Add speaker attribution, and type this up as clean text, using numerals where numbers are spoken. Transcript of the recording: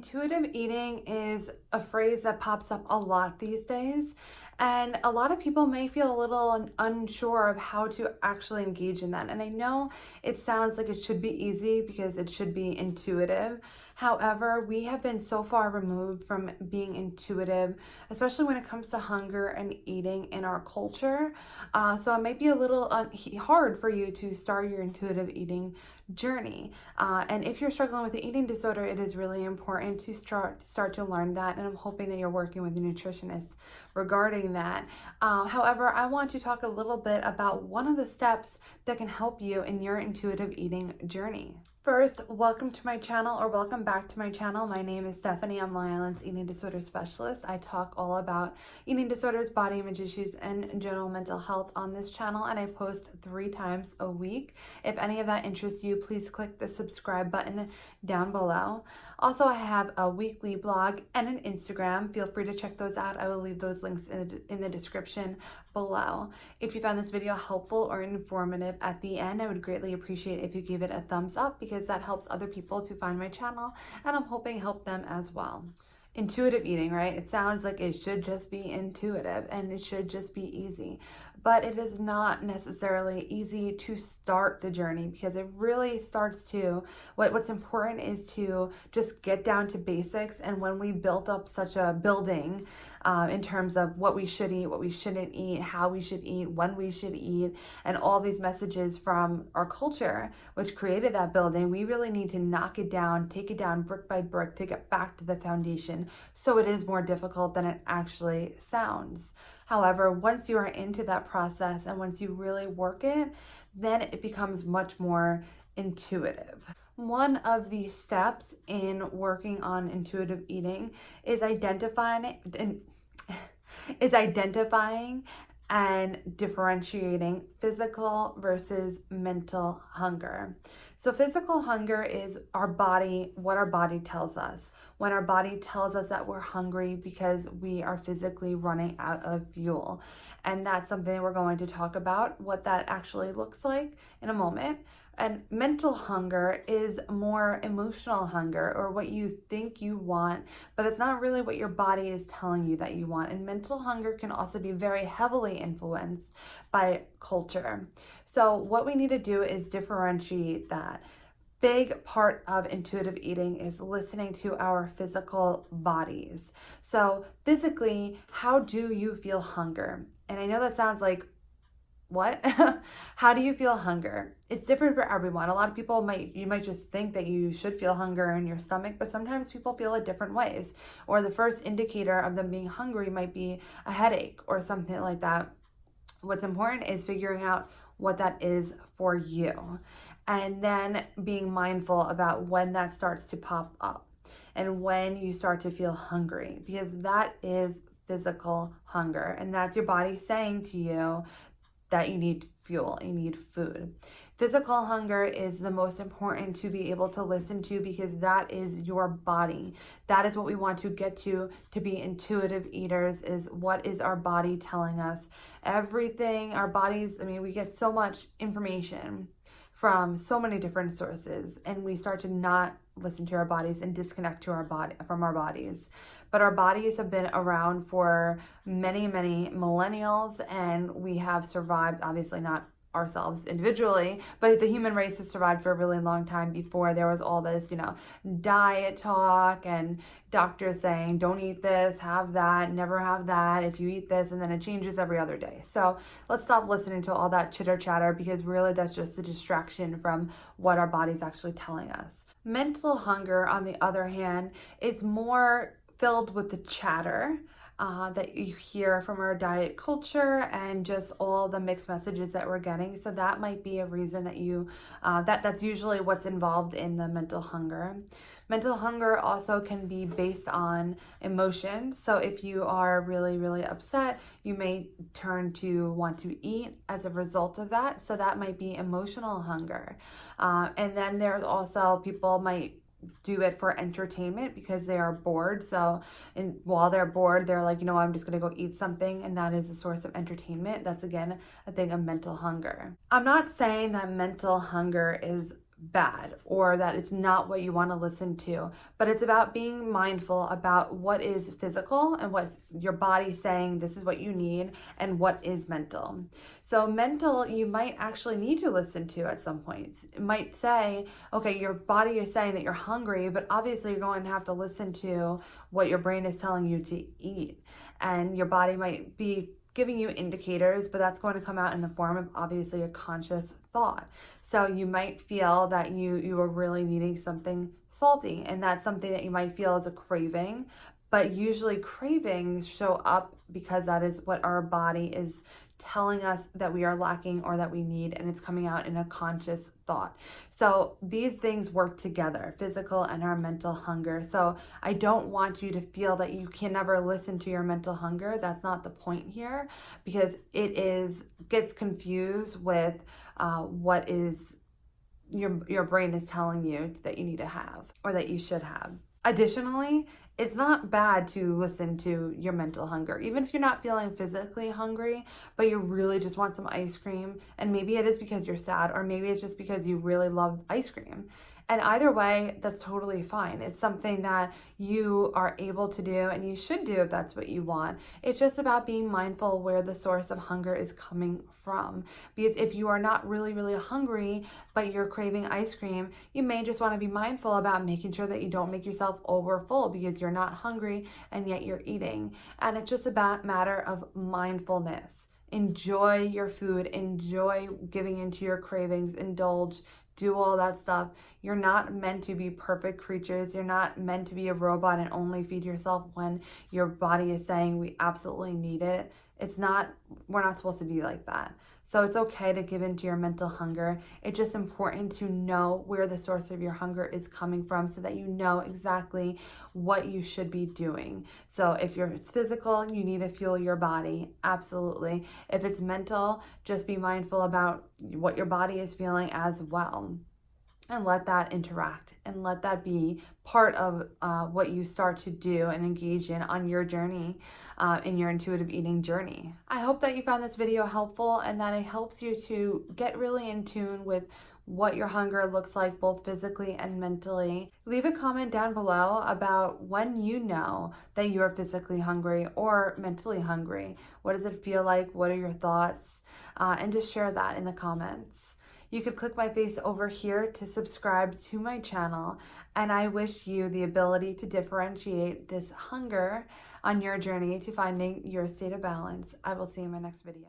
Speaker 1: Intuitive eating is a phrase that pops up a lot these days, and a lot of people may feel a little unsure of how to actually engage in that. And I know it sounds like it should be easy because it should be intuitive. However, we have been so far removed from being intuitive, especially when it comes to hunger and eating in our culture. So it might be a little hard for you to start your intuitive eating journey. And if you're struggling with an eating disorder, it is really important to start to learn that. And I'm hoping that you're working with a nutritionist regarding that. However, I want to talk a little bit about one of the steps that can help you in your intuitive eating journey. First, welcome to my channel, or welcome back to my channel. My name is Stephanie. I'm Long Island's eating disorder specialist. I talk all about eating disorders, body image issues, and general mental health on this channel, and I post 3 times a week. If any of that interests you, please click the subscribe button down below. Also, I have a weekly blog and an Instagram. Feel free to check those out. I will leave those links in the description below. If you found this video helpful or informative at the end, I would greatly appreciate if you give it a thumbs up, because that helps other people to find my channel, and I'm hoping help them as well. Intuitive eating, right? It sounds like it should just be intuitive and it should just be easy, but it is not necessarily easy to start the journey, because it really starts to, what's important is to just get down to basics. And when we built up such a building in terms of what we should eat, what we shouldn't eat, how we should eat, when we should eat, and all these messages from our culture, which created that building, we really need to knock it down, take it down brick by brick to get back to the foundation. So it is more difficult than it actually sounds. However, once you are into that process and once you really work it, then it becomes much more intuitive. One of the steps in working on intuitive eating is identifying and differentiating physical versus mental hunger. So physical hunger is our body, what our body tells us. When our body tells us that we're hungry because we are physically running out of fuel. And that's something that we're going to talk about, what that actually looks like in a moment. And mental hunger is more emotional hunger, or what you think you want, but it's not really what your body is telling you that you want. And mental hunger can also be very heavily influenced by culture. So what we need to do is differentiate that. Big part of intuitive eating is listening to our physical bodies. So physically, how do you feel hunger? And I know that sounds like, what? How do you feel hunger? It's different for everyone. A lot of people you might just think that you should feel hunger in your stomach, but sometimes people feel it different ways. Or the first indicator of them being hungry might be a headache or something like that. What's important is figuring out what that is for you, and then being mindful about when that starts to pop up and when you start to feel hungry, because that is physical hunger, and that's your body saying to you that you need fuel, you need food. Physical hunger is the most important to be able to listen to, because that is your body. That is what we want to get to be intuitive eaters, is what is our body telling us. Everything, our bodies, we get so much information from so many different sources, and we start to not listen to our bodies and disconnect to from our bodies. But our bodies have been around for many, many millennials, and we have survived, obviously not ourselves individually, but the human race has survived for a really long time before there was all this, diet talk and doctors saying, don't eat this, have that, never have that, if you eat this, and then it changes every other day. So let's stop listening to all that chitter chatter, because really that's just a distraction from what our body's actually telling us. Mental hunger, on the other hand, is more filled with the chatter that you hear from our diet culture and just all the mixed messages that we're getting. So that might be a reason that that's usually what's involved in the mental hunger. Mental hunger also can be based on emotion. So if you are really, really upset, you may turn to want to eat as a result of that. So that might be emotional hunger. And then there's also, people might do it for entertainment because they are bored. So while they're bored, they're like, I'm just gonna go eat something, and that is a source of entertainment. That's, again, a thing of mental hunger. I'm not saying that mental hunger is bad or that it's not what you want to listen to, but it's about being mindful about what is physical and what's your body saying this is what you need and what is mental. So mental, you might actually need to listen to at some points. It might say, okay, your body is saying that you're hungry, but obviously you're going to have to listen to what your brain is telling you to eat. And your body might be giving you indicators, but that's going to come out in the form of obviously a conscious thought. So you might feel that you are really needing something salty, and that's something that you might feel as a craving, but usually cravings show up because that is what our body is telling us that we are lacking or that we need, and it's coming out in a conscious thought. So these things work together, physical and our mental hunger. So I don't want you to feel that you can never listen to your mental hunger. That's not the point here, because gets confused with what is your brain is telling you that you need to have or that you should have. Additionally, it's not bad to listen to your mental hunger, even if you're not feeling physically hungry, but you really just want some ice cream. And maybe it is because you're sad, or maybe it's just because you really love ice cream. And either way, that's totally fine. It's something that you are able to do and you should do if that's what you want. It's just about being mindful where the source of hunger is coming from. Because if you are not really, really hungry, but you're craving ice cream, you may just want to be mindful about making sure that you don't make yourself over full because you're not hungry and yet you're eating. And it's just about matter of mindfulness. Enjoy your food, enjoy giving into your cravings, indulge, do all that stuff. You're not meant to be perfect creatures. You're not meant to be a robot and only feed yourself when your body is saying we absolutely need it. We're not supposed to be like that. So it's okay to give into your mental hunger. It's just important to know where the source of your hunger is coming from so that you know exactly what you should be doing. So if it's physical, you need to fuel your body. Absolutely. If it's mental, just be mindful about what your body is feeling as well. And let that interact and let that be part of what you start to do and engage in on your journey, in your intuitive eating journey. I hope that you found this video helpful and that it helps you to get really in tune with what your hunger looks like both physically and mentally. Leave a comment down below about when you know that you are physically hungry or mentally hungry. What does it feel like? What are your thoughts? And just share that in the comments. You could click my face over here to subscribe to my channel, and I wish you the ability to differentiate this hunger on your journey to finding your state of balance. I will see you in my next video.